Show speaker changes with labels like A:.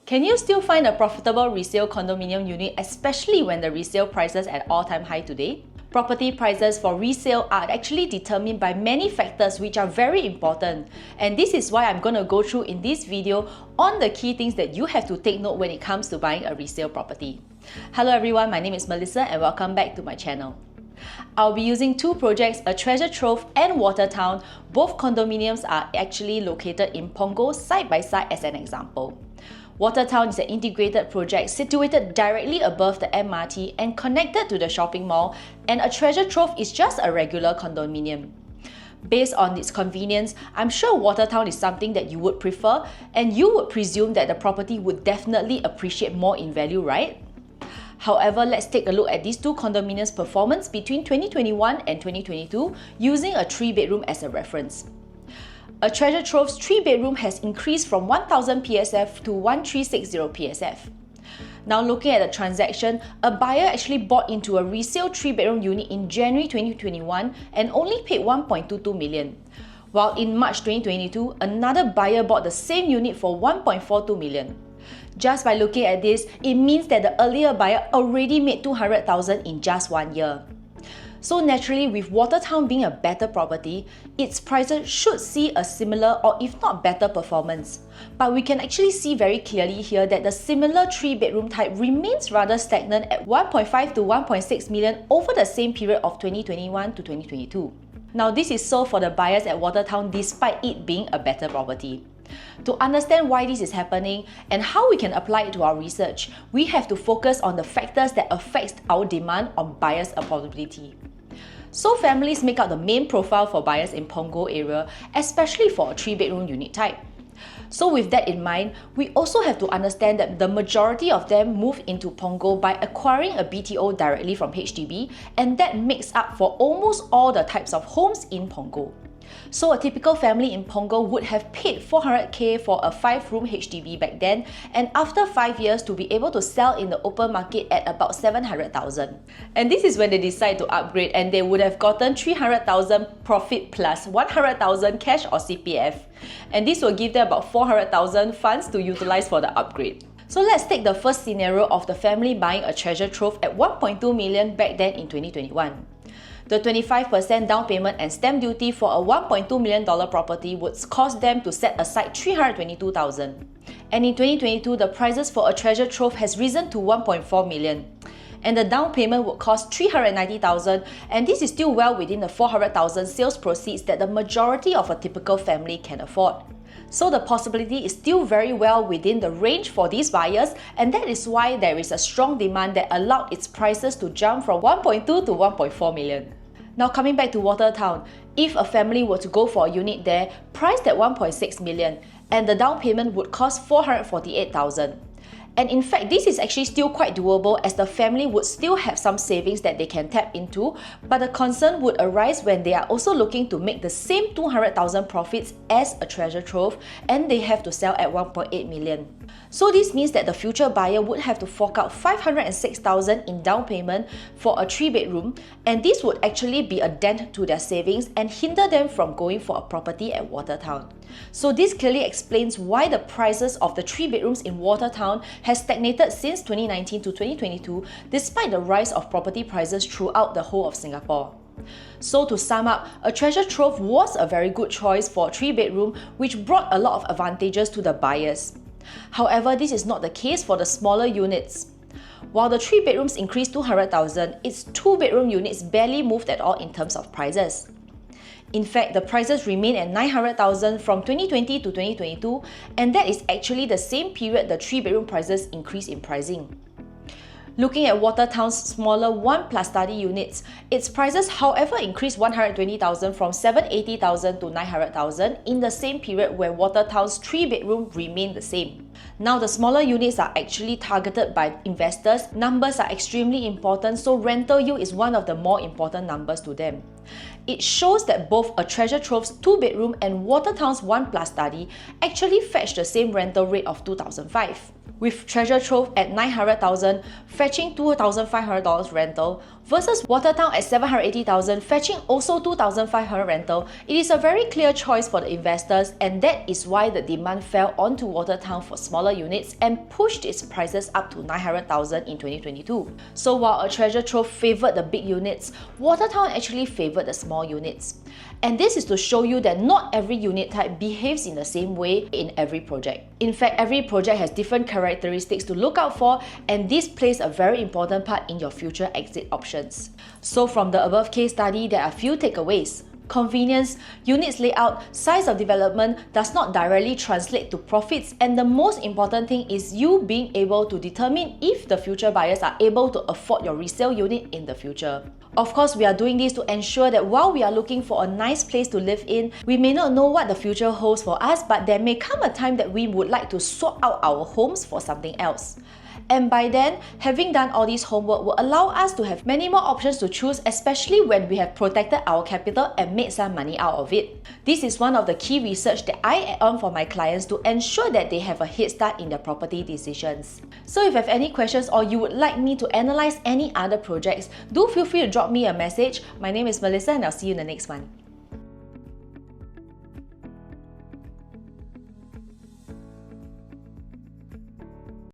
A: Can you still find a profitable resale condominium unit, especially when the resale prices at all-time high today? Property prices for resale are actually determined by many factors which are very important, and this is why I'm going to go through in this video on the key things that you have to take note when it comes to buying a resale property. Hello everyone, my name is Melissa and welcome back to my channel. I'll be using two projects, a Treasure Trove and Watertown. Both condominiums are actually located in Punggol side by side as an example. Watertown is an integrated project situated directly above the MRT and connected to the shopping mall, and a Treasure Trove is just a regular condominium. Based on its convenience, I'm sure Watertown is something that you would prefer, and you would presume that the property would definitely appreciate more in value, right? However, let's take a look at these two condominiums' performance between 2021 and 2022 using a 3-bedroom as a reference. A Treasure Trove's 3-bedroom has increased from 1,000 PSF to 1,360 PSF. Now looking at the transaction, a buyer actually bought into a resale 3-bedroom unit in January 2021 and only paid 1.22 million. While in March 2022, another buyer bought the same unit for 1.42 million. Just by looking at this, it means that the earlier buyer already made 200,000 in just 1 year. So naturally, with Watertown being a better property, its prices should see a similar or if not better performance. But we can actually see very clearly here that the similar 3-bedroom type remains rather stagnant at 1.5 to 1.6 million over the same period of 2021 to 2022. Now this is so for the buyers at Watertown despite it being a better property. To understand why this is happening and how we can apply it to our research, we have to focus on the factors that affect our demand on buyers' affordability. So families make up the main profile for buyers in Punggol area, especially for a 3-bedroom unit type. So with that in mind, we also have to understand that the majority of them move into Punggol by acquiring a BTO directly from HDB, and that makes up for almost all the types of homes in Punggol. So a typical family in Punggol would have paid 400k for a 5-room HDB back then, and after 5 years to be able to sell in the open market at about 700,000. And this is when they decide to upgrade, and they would have gotten 300,000 profit plus 100,000 cash or CPF. And this will give them about 400,000 funds to utilize for the upgrade. So let's take the first scenario of the family buying a Treasure Trove at 1.2 million back then in 2021. The 25% down payment and stamp duty for a $1.2 million property would cost them to set aside 322,000. And in 2022, the prices for a Treasure Trove has risen to 1.4 million. And the down payment would cost 390,000, and this is still well within the 400,000 sales proceeds that the majority of a typical family can afford. So the possibility is still very well within the range for these buyers, and that is why there is a strong demand that allowed its prices to jump from 1.2 to 1.4 million. Now coming back to Watertown, if a family were to go for a unit there priced at 1.6 million and the down payment would cost 448,000. And in fact, this is actually still quite doable as the family would still have some savings that they can tap into, but the concern would arise when they are also looking to make the same 200,000 profits as a Treasure Trove and they have to sell at 1.8 million. So this means that the future buyer would have to fork out 506,000 in down payment for a 3-bedroom, and this would actually be a dent to their savings and hinder them from going for a property at Watertown. So this clearly explains why the prices of the 3-bedrooms in Watertown has stagnated since 2019 to 2022 despite the rise of property prices throughout the whole of Singapore. So to sum up, a Treasure Trove was a very good choice for a 3-bedroom which brought a lot of advantages to the buyers. However, this is not the case for the smaller units. While the 3-bedrooms increased 200,000, its 2-bedroom units barely moved at all in terms of prices. In fact, the prices remain at 900,000 from 2020 to 2022, and that is actually the same period the 3-bedroom prices increased in pricing. Looking at Watertown's smaller 1+ study units, its prices however increased 120,000 from 780,000 to 900,000 in the same period where Watertown's 3-bedroom remained the same. Now the smaller units are actually targeted by investors. Numbers are extremely important, so rental yield is one of the more important numbers to them. it shows that both a Treasure Trove's 2-bedroom and Watertown's 1+ study actually fetched the same rental rate of $2,500. With Treasure Trove at $900,000 fetching $2,500 rental versus Watertown at $780,000 fetching also $2,500 rental, it is a very clear choice for the investors, and that is why the demand fell onto Watertown for smaller units and pushed its prices up to $900,000 in 2022. So while a Treasure Trove favoured the big units, Watertown actually favoured the small units. And this is to show you that not every unit type behaves in the same way in every project. In fact, every project has different characteristics to look out for, and this plays a very important part in your future exit options. So from the above case study, there are a few takeaways. Convenience, units layout, size of development does not directly translate to profits, and the most important thing is you being able to determine if the future buyers are able to afford your resale unit in the future. Of course, we are doing this to ensure that while we are looking for a nice place to live in, we may not know what the future holds for us, but there may come a time that we would like to swap out our homes for something else. And by then, having done all this homework will allow us to have many more options to choose, especially when we have protected our capital and made some money out of it. This is one of the key research that I add on for my clients to ensure that they have a head start in their property decisions. So if you have any questions or you would like me to analyze any other projects, do feel free to drop me a message. My name is Melissa and I'll see you in the next one.